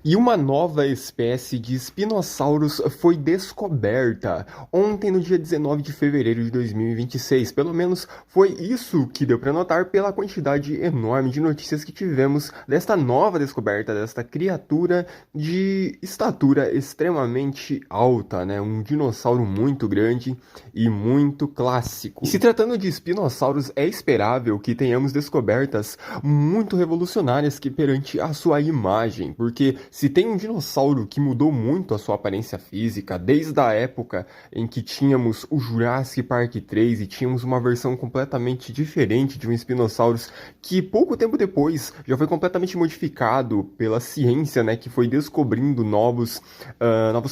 E uma nova espécie de espinossauros foi descoberta ontem, no dia 19 de fevereiro de 2026. Pelo menos foi isso que deu para notar pela quantidade enorme de notícias que tivemos desta nova descoberta, desta criatura de estatura extremamente alta, né? Um dinossauro muito grande e muito clássico. E se tratando de espinossauros, é esperável que tenhamos descobertas muito revolucionárias que perante a sua imagem, porque se tem um dinossauro que mudou muito a sua aparência física, desde a época em que tínhamos o Jurassic Park 3 e tínhamos uma versão completamente diferente de um Spinosaurus, que pouco tempo depois já foi completamente modificado pela ciência, né, que foi descobrindo novos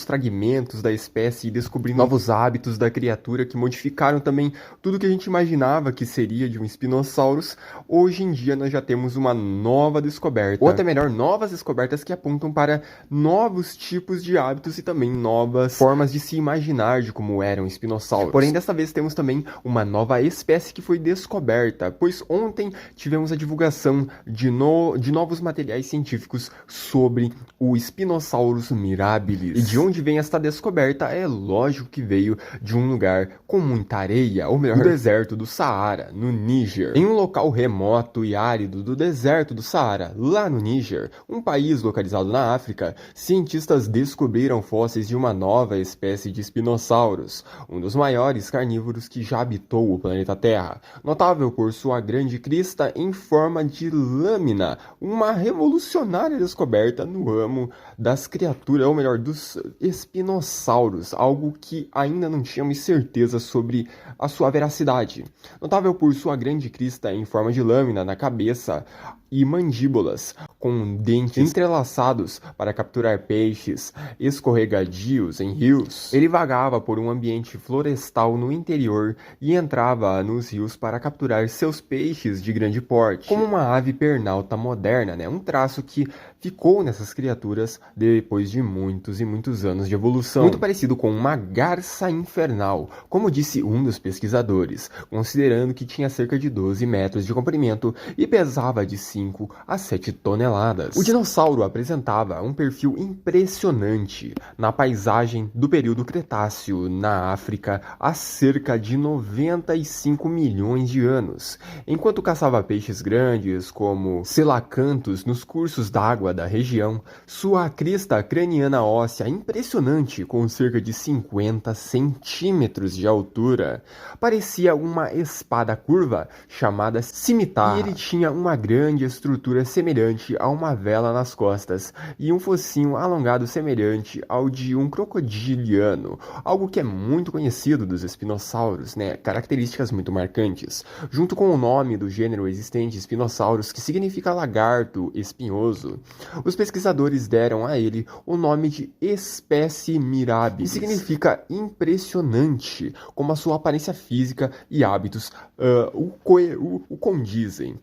fragmentos da espécie e descobrindo novos hábitos da criatura que modificaram também tudo que a gente imaginava que seria de um Spinosaurus. Hoje em dia nós já temos uma nova descoberta, ou até melhor, novas descobertas que apontam para novos tipos de hábitos e também novas formas de se imaginar de como eram espinossauros. Porém, dessa vez temos também uma nova espécie que foi descoberta, pois ontem tivemos a divulgação de novos materiais científicos sobre o Spinosaurus mirabilis. E de onde vem esta descoberta? É lógico que veio de um lugar com muita areia, ou melhor, do deserto do Saara, no Níger. Em um local remoto e árido do deserto do Saara, lá no Níger, um país localizado na África, cientistas descobriram fósseis de uma nova espécie de espinossauros, um dos maiores carnívoros que já habitou o planeta Terra, notável por sua grande crista em forma de lâmina, uma revolucionária descoberta no ramo das criaturas, ou melhor, dos espinossauros, algo que ainda não tínhamos certeza sobre a sua veracidade. Notável por sua grande crista em forma de lâmina na cabeça e mandíbulas, com dentes entrelaçados para capturar peixes escorregadios em rios. Ele vagava por um ambiente florestal no interior e entrava nos rios para capturar seus peixes de grande porte, como uma ave pernalta moderna, né? Um traço que ficou nessas criaturas depois de muitos e muitos anos de evolução. Muito parecido com uma garça infernal, como disse um dos pesquisadores, considerando que tinha cerca de 12 metros de comprimento e pesava de 5 a 7 toneladas. O dinossauro apresentava um perfil impressionante na paisagem do período Cretáceo na África há cerca de 95 milhões de anos, enquanto caçava peixes grandes como selacantos nos cursos d'água da região. Sua crista craniana óssea impressionante, com cerca de 50 centímetros de altura, parecia uma espada curva chamada cimitarra, e ele tinha uma grande estrutura semelhante a uma vela nas costas e um focinho alongado semelhante ao de um crocodiliano, algo que é muito conhecido dos espinossauros, né? Características muito marcantes, junto com o nome do gênero existente, Spinosaurus, que significa lagarto espinhoso. Os pesquisadores deram a ele o nome de espécie mirabilis, que significa impressionante, como a sua aparência física e hábitos o condizem.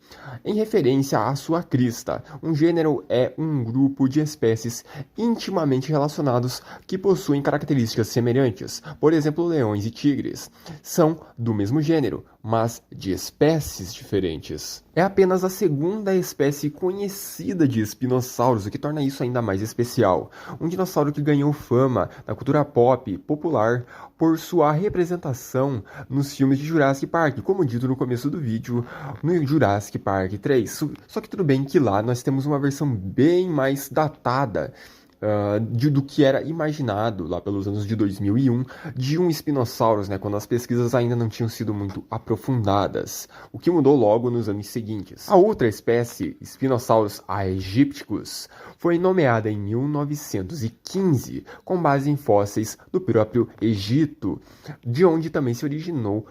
Em referência à sua crista, um gênero é um grupo de espécies intimamente relacionados que possuem características semelhantes. Por exemplo, leões e tigres são do mesmo gênero, mas de espécies diferentes. É apenas a segunda espécie conhecida de espinossauros, o que torna isso ainda mais especial. Um dinossauro que ganhou fama na cultura pop popular por sua representação nos filmes de Jurassic Park, como dito no começo do vídeo, no Jurassic Park 3. Só que tudo bem que lá nós temos uma versão bem mais datada do que era imaginado lá pelos anos de 2001 de um Spinosaurus, né, quando as pesquisas ainda não tinham sido muito aprofundadas, o que mudou logo nos anos seguintes. A outra espécie, Spinosaurus aegypticus, foi nomeada em 1915 com base em fósseis do próprio Egito, de onde também se originou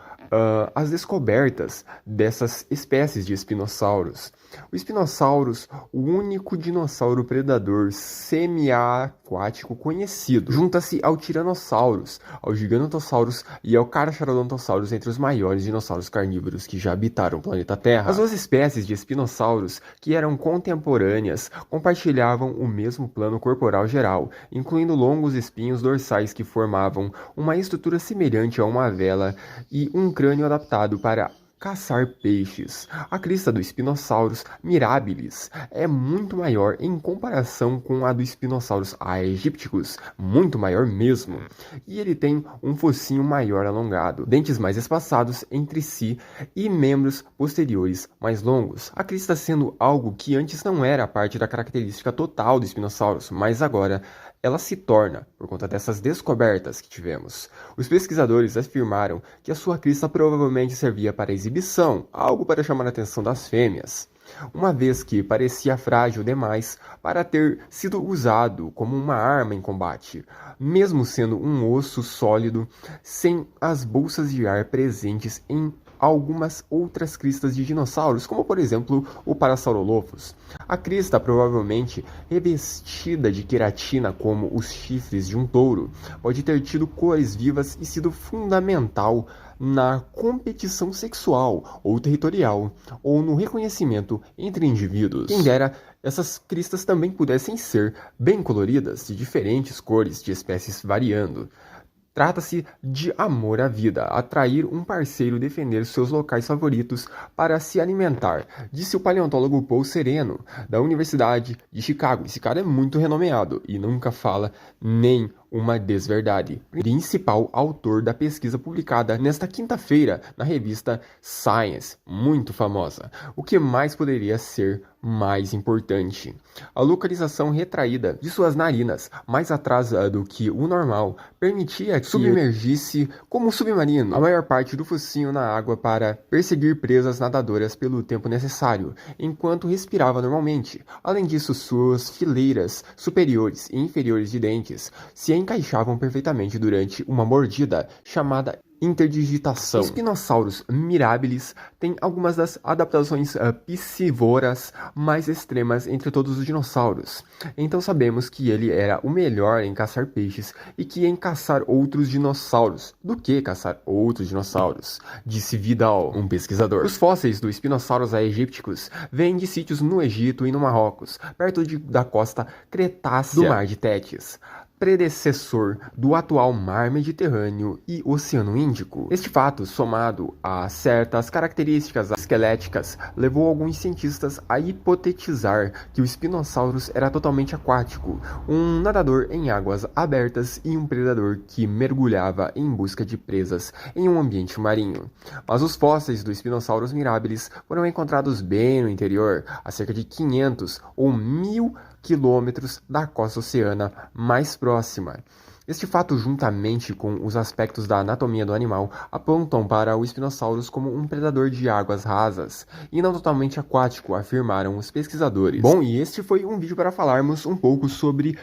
as descobertas dessas espécies de espinossauros. O Spinosaurus, o único dinossauro predador semiaquático conhecido, junta-se ao Tyrannosaurus, ao Giganotosaurus e ao Carcharodontosaurus entre os maiores dinossauros carnívoros que já habitaram o planeta Terra. As duas espécies de espinossauros, que eram contemporâneas, compartilhavam o mesmo plano corporal geral, incluindo longos espinhos dorsais que formavam uma estrutura semelhante a uma vela e um crânio adaptado para caçar peixes. A crista do Spinosaurus mirabilis é muito maior em comparação com a do Spinosaurus aegypticus, muito maior mesmo. E ele tem um focinho maior alongado, dentes mais espaçados entre si e membros posteriores mais longos. A crista sendo algo que antes não era parte da característica total do Spinosaurus, mas agora ela se torna, por conta dessas descobertas que tivemos. Os pesquisadores afirmaram que a sua crista provavelmente servia para exibição, algo para chamar a atenção das fêmeas, uma vez que parecia frágil demais para ter sido usado como uma arma em combate, mesmo sendo um osso sólido sem as bolsas de ar presentes em algumas outras cristas de dinossauros, como por exemplo o Parasaurolophus. A crista, provavelmente revestida de queratina como os chifres de um touro, pode ter tido cores vivas e sido fundamental na competição sexual ou territorial, ou no reconhecimento entre indivíduos. Quem dera essas cristas também pudessem ser bem coloridas, de diferentes cores de espécies variando. Trata-se de amor à vida, atrair um parceiro e defender seus locais favoritos para se alimentar, disse o paleontólogo Paul Sereno, da Universidade de Chicago. Esse cara é muito renomeado e nunca fala nem uma desverdade. Principal autor da pesquisa publicada nesta quinta-feira na revista Science, muito famosa. O que mais poderia ser mais importante? A localização retraída de suas narinas, mais atrás do que o normal, permitia que submergisse como um submarino a maior parte do focinho na água para perseguir presas nadadoras pelo tempo necessário, enquanto respirava normalmente. Além disso, suas fileiras superiores e inferiores de dentes se encaixavam perfeitamente durante uma mordida chamada interdigitação. Spinosaurus mirabilis tem algumas das adaptações piscívoras mais extremas entre todos os dinossauros. Então sabemos que ele era o melhor em caçar peixes e que em caçar outros dinossauros do que caçar outros dinossauros, disse Vidal, um pesquisador. Os fósseis do Spinosaurus aegypticus vêm de sítios no Egito e no Marrocos, perto da costa Cretácea do Mar de Tétis, predecessor do atual Mar Mediterrâneo e Oceano Índico. Este fato, somado a certas características esqueléticas, levou alguns cientistas a hipotetizar que o Spinosaurus era totalmente aquático, um nadador em águas abertas e um predador que mergulhava em busca de presas em um ambiente marinho. Mas os fósseis do Spinosaurus mirabilis foram encontrados bem no interior, a cerca de 500 ou 1000 quilômetros da costa oceana mais próxima. Este fato, juntamente com os aspectos da anatomia do animal, apontam para o Spinosaurus como um predador de águas rasas e não totalmente aquático, afirmaram os pesquisadores. Bom, e este foi um vídeo para falarmos um pouco sobre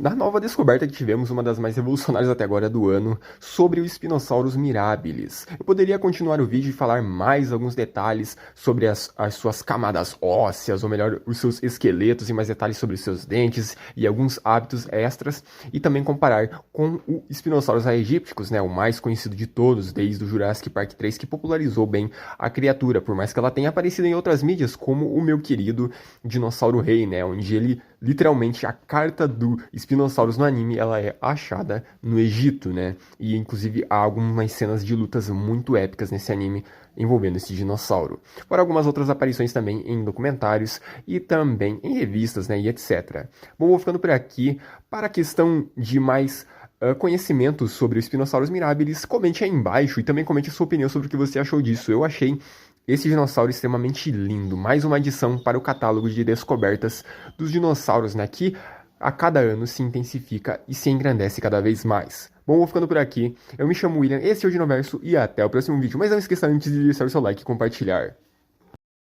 a nova descoberta que tivemos, uma das mais revolucionárias até agora do ano, sobre o Spinosaurus mirabilis. Eu poderia continuar o vídeo e falar mais alguns detalhes sobre as suas camadas ósseas, ou melhor, os seus esqueletos, e mais detalhes sobre os seus dentes e alguns hábitos extras, e também comparar com o Spinosaurus aegypticus, né, o mais conhecido de todos, desde o Jurassic Park 3, que popularizou bem a criatura, por mais que ela tenha aparecido em outras mídias, como o meu querido Dinossauro Rei, né, onde ele, literalmente, a carta do Spinosaurus no anime, ela é achada no Egito, né, e inclusive há algumas cenas de lutas muito épicas nesse anime, envolvendo esse dinossauro. Fora algumas outras aparições também em documentários e também em revistas, né, e etc. Bom, vou ficando por aqui. Para a questão de mais conhecimento sobre o Spinosaurus mirabilis, comente aí embaixo e também comente a sua opinião sobre o que você achou disso. Eu achei esse dinossauro extremamente lindo. Mais uma adição para o catálogo de descobertas dos dinossauros, né, que a cada ano se intensifica e se engrandece cada vez mais. Bom, vou ficando por aqui. Eu me chamo William, esse é o Dinoverso e até o próximo vídeo. Mas não esqueça antes de deixar o seu like e compartilhar.